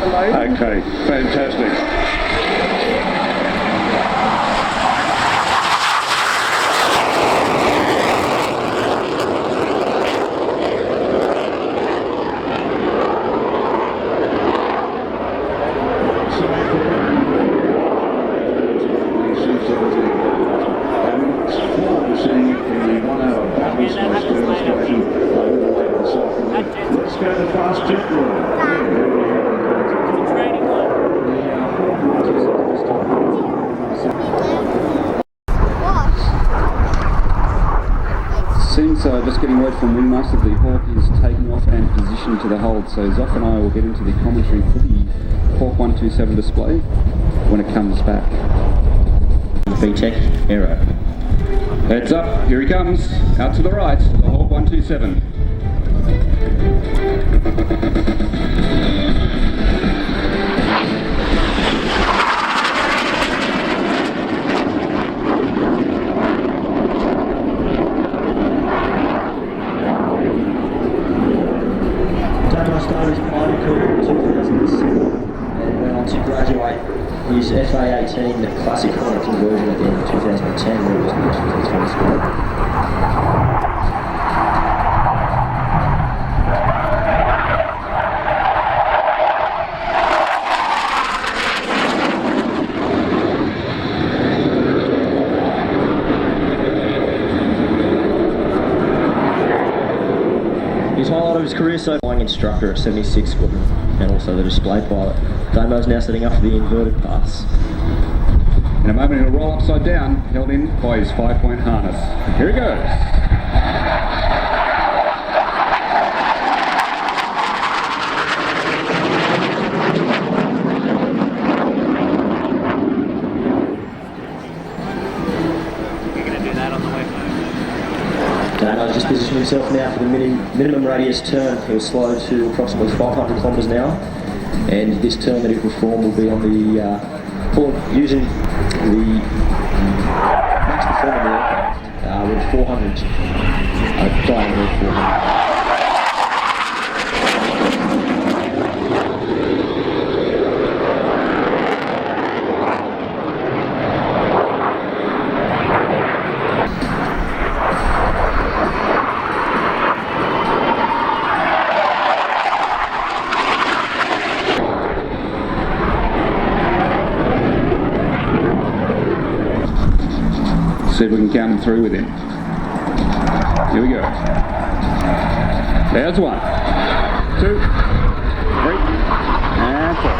Okay, fantastic. Let's go to fast jet Seems just getting word from Wingmaster that the Hawk is taking off and positioned to the hold, so Zoff and I will get into the commentary for the Hawk 127 display when it comes back. VTech Aero. Heads up, here he comes, out to the right, the Hawk 127. Started his pilot career in 2007 and went on to graduate his FA18, the Classic Honor conversion at the end of 2010, where he was picked for his first sport. His highlight of his career so flying instructor at 76 Squadron and also the display pilot. Damo's now setting up for the inverted pass. In a moment he'll roll upside down, held in by his 5-point harness. Here he goes. Dano's just positioned himself now for the minimum radius turn. He'll slow to approximately 500 kilometres now, and this turn that he'll perform will be on the using the max performance of the aircraft with 400 diameter of 400. See if we can count them through with him. Here we go. There's 1, 2, 3, and 4.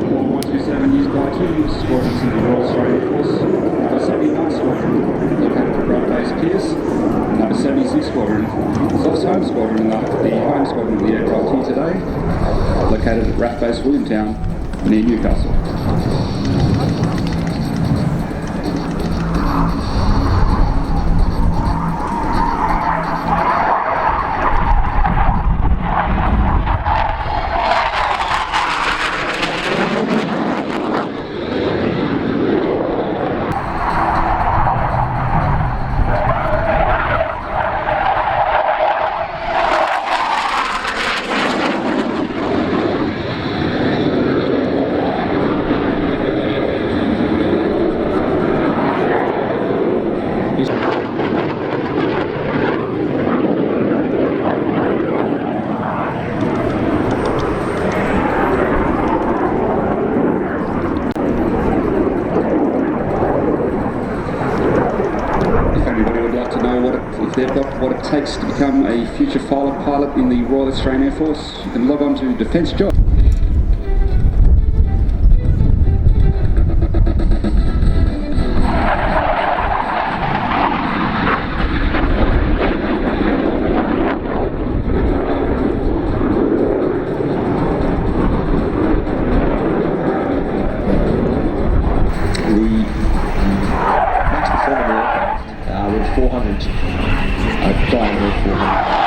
Hawk 127 used by 2 squadrons in the Royal Australian Force. Number 71 Squadron, located at Road Base Pierce. And number 76 Squadron, Zoff's home squadron, the home squadron of the aircraft here today, located at RAAF Base Williamtown near Newcastle. If they've got what it takes to become a future fighter pilot in the Royal Australian Air Force, you can log on to Defence Job. With 400 diameter of 400.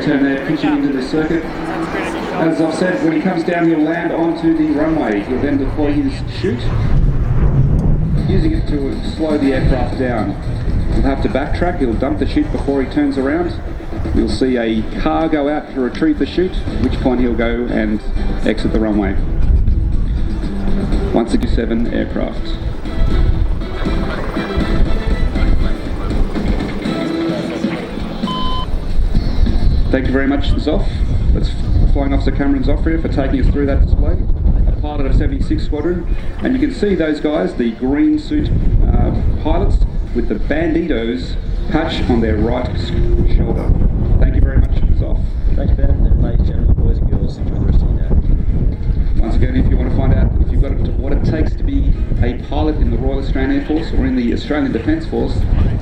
turn there, pitching into the circuit. As I've said, when he comes down, he'll land onto the runway. He'll then deploy his chute, using it to slow the aircraft down. He'll have to backtrack, he'll dump the chute before he turns around. You'll see a car go out to retrieve the chute, at which point he'll go and exit the runway. 167 aircraft. Thank you very much, Zoff. That's Flying Officer Cameron Zoffria for taking us through that display. A pilot of 76 Squadron, and you can see those guys, the green suit pilots with the Banditos patch on their right shoulder. Thank you very much, Zoff. Thanks, Ben, and ladies and gentlemen, boys and girls, enjoy the rest of your day. Once again, if you want to find out if you've got what it takes to be a pilot in the Royal Australian Air Force or in the Australian Defence Force,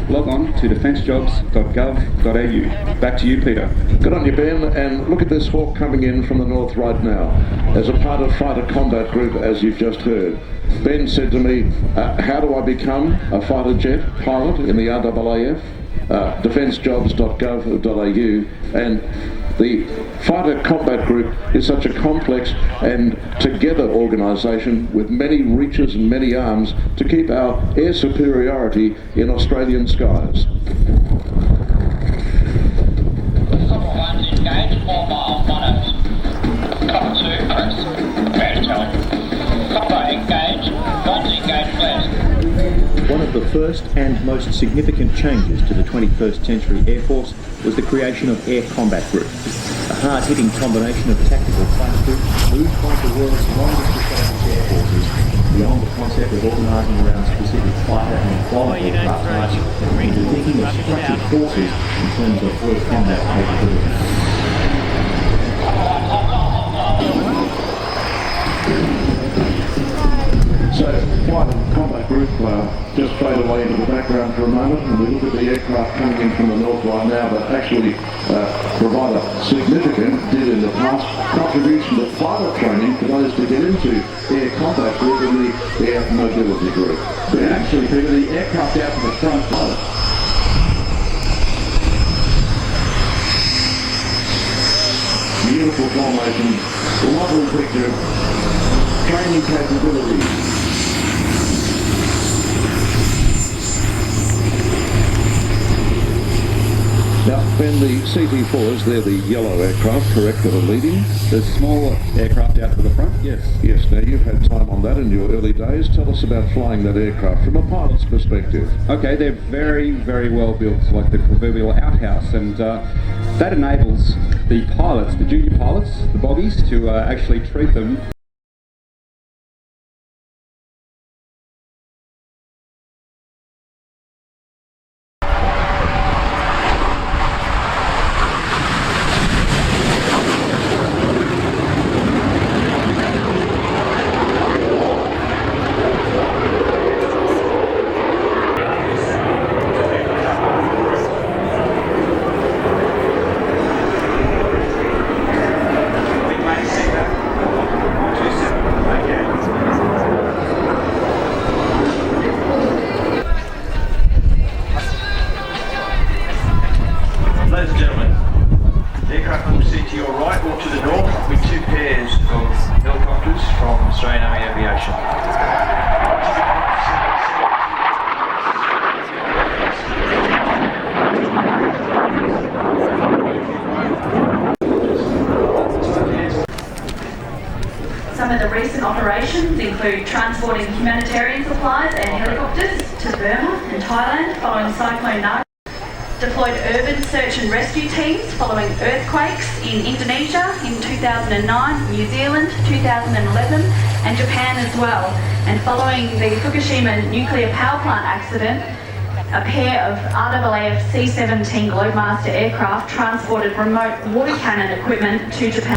log on to defencejobs.gov.au. Back to you, Peter. Good on you, Ben, and look at this hawk coming in from the north right now. As a part of Fighter Combat Group, as you've just heard, Ben said to me, how do I become a fighter jet pilot in the RAAF? defencejobs.gov.au, and the Fighter Combat Group is such a complex and together organisation with many reaches and many arms to keep our air superiority in Australian skies. Couple 1 engaged, 4 miles, 1 Couple 2, press. Very telling. Couple engaged, 1 engaged west. One of the first and most significant changes to the 21st century Air Force was the creation of Air Combat Group, a hard-hitting combination of tactical fighter groups moved one of the world's longest established air forces beyond the concept of organising around specific fighter and flying aircraft types into thinking of structured forces in terms of first combat capability. So, Fighter Combat Group just fade away into the background for a moment, and we look at the aircraft coming in from the north right now that actually provide a significant, did in the past, contribution to fighter training for those to get into Air Combat Group and the Air Mobility Group. But actually, Peter, the aircraft out to the front. Beautiful formation, lovely picture, training capabilities. Now, Ben, the CT4s, they're the yellow aircraft, correct, that are leading? The small aircraft out to the front, yes. Yes, now you've had time on that in your early days. Tell us about flying that aircraft from a pilot's perspective. Okay, they're very, very well built, like the proverbial outhouse, and that enables the pilots, the junior pilots, the boggies, to actually treat them Ladies and gentlemen, the aircraft will proceed to your right or to the north with 2 pairs of helicopters from Australian Army Aviation. Some of the recent operations include transporting humanitarian supplies and helicopters to Burma and Thailand following Cyclone Nargis. Deployed urban search and rescue teams following earthquakes in Indonesia in 2009, New Zealand 2011 and Japan as well. And following the Fukushima nuclear power plant accident, a pair of RAAF C-17 Globemaster aircraft transported remote water cannon equipment to Japan.